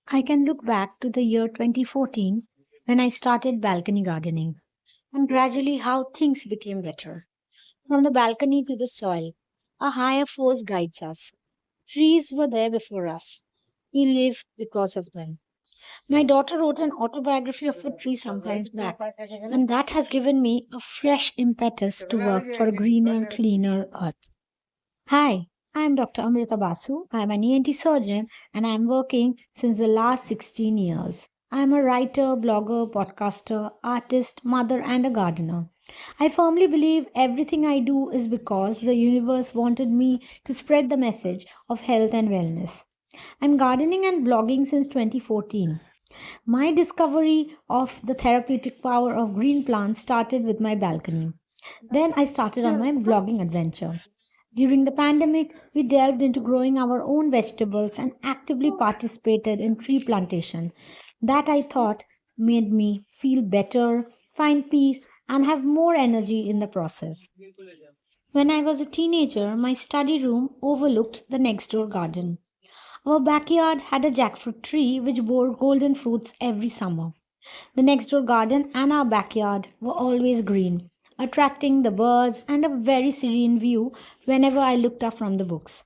I can look back to the year 2014 when I started balcony gardening and gradually how things became better. From the balcony to the soil, a higher force guides us. Trees were there before us. We live because of them. My daughter wrote an autobiography of a tree sometimes back, and that has given me a fresh impetus to work for a greener, cleaner earth. Hi, I am Dr. Amrita Basu. I am an ENT surgeon and I am working since the last 16 years. I am a writer, blogger, podcaster, artist, mother, and a gardener. I firmly believe everything I do is because the universe wanted me to spread the message of health and wellness. I'm gardening and blogging since 2014. My discovery of the therapeutic power of green plants started with my balcony. Then I started on my blogging adventure. During the pandemic, we delved into growing our own vegetables and actively participated in tree plantation. That I thought made me feel better, find peace, and have more energy in the process. When I was a teenager, my study room overlooked the next door garden. Our backyard had a jackfruit tree which bore golden fruits every summer. The next door garden and our backyard were always green, attracting the birds and a very serene view whenever I looked up from the books.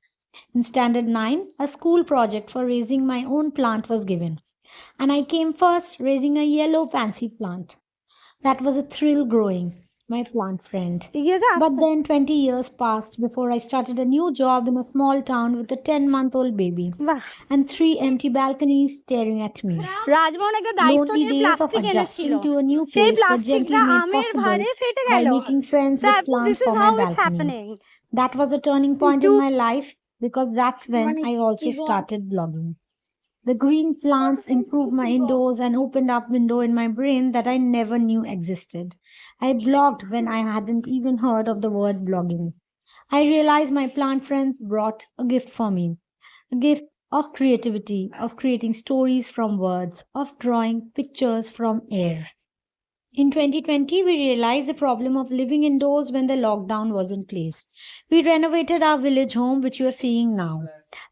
In Standard 9, a school project for raising my own plant was given, and I came first raising a yellow pansy plant. That was a thrill growing, my plant friend. But then 20 years passed before I started a new job in a small town with a 10-month-old baby বাহ and three empty balconies staring at me. Rajmohan একটা দায়িত্ব Lonely নিয়ে days of plastic এনেছিল, adjusting to a new সেই place were প্লাস্টিকটা gently made আমের possible ভারে ফেটে by গেল। making friends with তারপর plants this is for my how it's balcony. Happening That was a turning point কিন্তু in my life because that's when মানে I also কি বল started blogging. The green plants improved my indoors and opened up window in my brain that I never knew existed. I blogged when I hadn't even heard of the word blogging. I realized my plant friends brought a gift for me, a gift of creativity, of creating stories from words, of drawing pictures from air. In 2020, we realized the problem of living indoors when the lockdown was in place. We renovated our village home, which you are seeing now,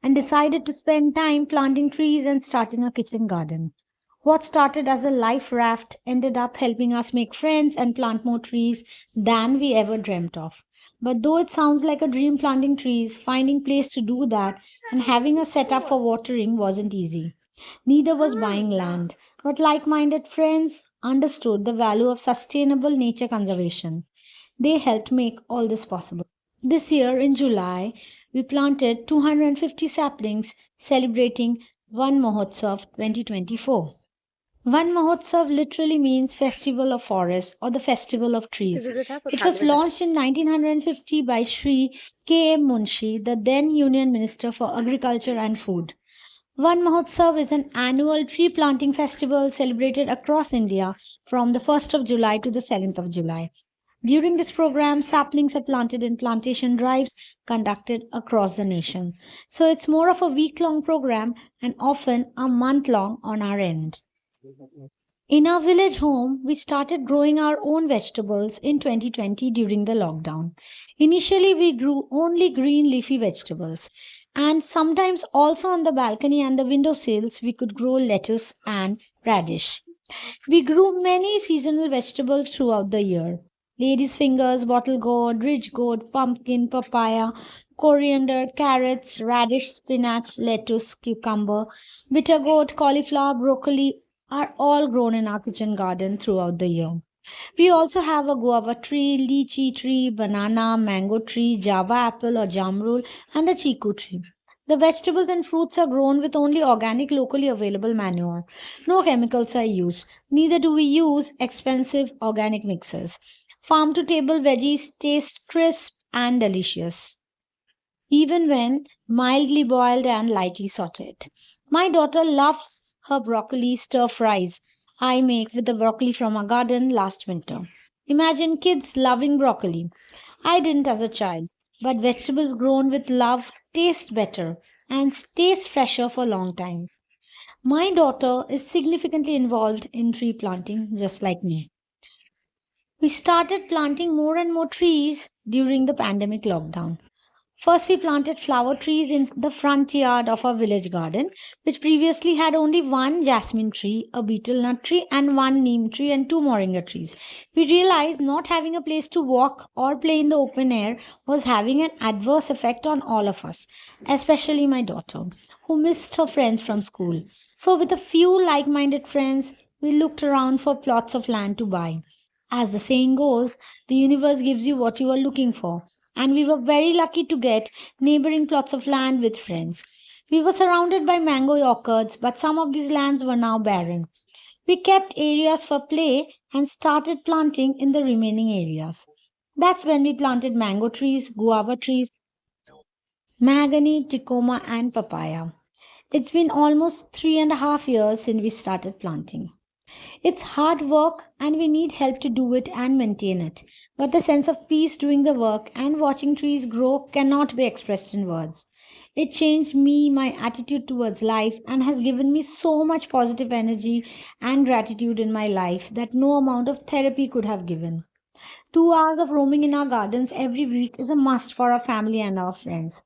and decided to spend time planting trees and starting a kitchen garden. What started as a life raft ended up helping us make friends and plant more trees than we ever dreamt of. But though it sounds like a dream planting trees, finding place to do that and having a setup for watering wasn't easy. Neither was buying land, but like minded friends understood the value of sustainable nature conservation. They helped make all this possible. This year in July, we planted 250 saplings celebrating Van Mahotsav 2024. Van Mahotsav literally means Festival of Forests or the Festival of Trees. It was launched in 1950 by Sri K. M. Munshi, the then Union Minister for Agriculture and Food. Van Mahotsav is an annual tree planting festival celebrated across India from the 1st of July to the 7th of July. During this program, saplings are planted in plantation drives conducted across the nation. So it's more of a week long program and often a month long on our end. In our village home, we started growing our own vegetables in 2020 during the lockdown. Initially, we grew only green leafy vegetables, and sometimes also on the balcony and the windowsills, we could grow lettuce and radish. We grew many seasonal vegetables throughout the year: lady's fingers, bottle gourd, ridge gourd, pumpkin, papaya, coriander, carrots, radish, spinach, lettuce, cucumber, bitter gourd, cauliflower, broccoli are all grown in our kitchen garden throughout the year. We also have a guava tree, lychee tree, banana, mango tree, java apple or jamrul, and a chiku tree. The vegetables and fruits are grown with only organic, locally available manure. No chemicals are used. Neither do we use expensive organic mixes. Farm to table veggies taste crisp and delicious, even when mildly boiled and lightly sauteed. My daughter loves her broccoli stir fries I make with the broccoli from our garden last winter. Imagine kids loving broccoli. I didn't as a child, but vegetables grown with love taste better and stays fresher for a long time. My daughter is significantly involved in tree planting just like me. We started planting more and more trees during the pandemic lockdown. First, we planted flower trees in the front yard of our village garden, which previously had only one jasmine tree, a betel nut tree, and one neem tree, and two moringa trees. We realized not having a place to walk or play in the open air was having an adverse effect on all of us, especially my daughter, who missed her friends from school. So, with a few like minded friends, we looked around for plots of land to buy. As the saying goes, the universe gives you what you are looking for, and we were very lucky to get neighboring plots of land with friends. We were surrounded by mango orchards, but some of these lands were now barren. We kept areas for play and started planting in the remaining areas. That's when we planted mango trees, guava trees, mahogany, ticoma, and papaya. It's been almost 3.5 years since we started planting. It's hard work and we need help to do it and maintain it. But the sense of peace doing the work and watching trees grow cannot be expressed in words. It changed me, my attitude towards life, and has given me so much positive energy and gratitude in my life that no amount of therapy could have given. 2 hours of roaming in our gardens every week is a must for our family and our friends.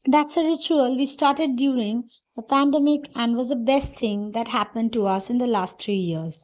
That's a ritual we started during the pandemic and was the best thing that happened to us in the last 3 years.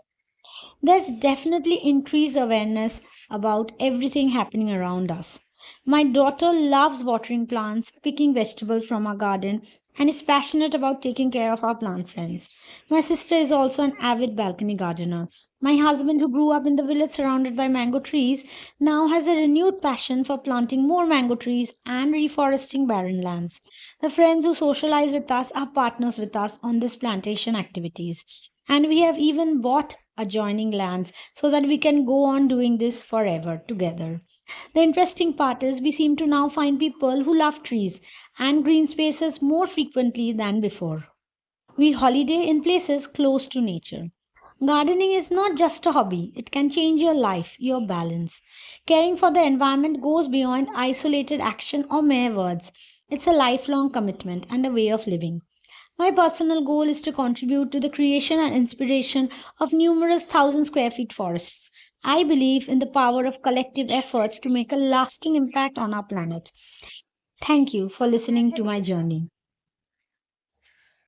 There's definitely increased awareness about everything happening around us. My daughter loves watering plants, picking vegetables from our garden, and is passionate about taking care of our plant friends. My sister is also an avid balcony gardener. My husband, who grew up in the village surrounded by mango trees, now has a renewed passion for planting more mango trees and reforesting barren lands. The friends who socialize with us are partners with us on these plantation activities. And we have even bought adjoining lands so that we can go on doing this forever together. The interesting part is we seem to now find people who love trees and green spaces more frequently than before. We holiday in places close to nature. Gardening is not just a hobby, it can change your life, your balance. Caring for the environment goes beyond isolated action or mere words. It's a lifelong commitment and a way of living. My personal goal is to contribute to the creation and inspiration of numerous thousand square feet forests. I believe in the power of collective efforts to make a lasting impact on our planet. Thank you for listening to my journey.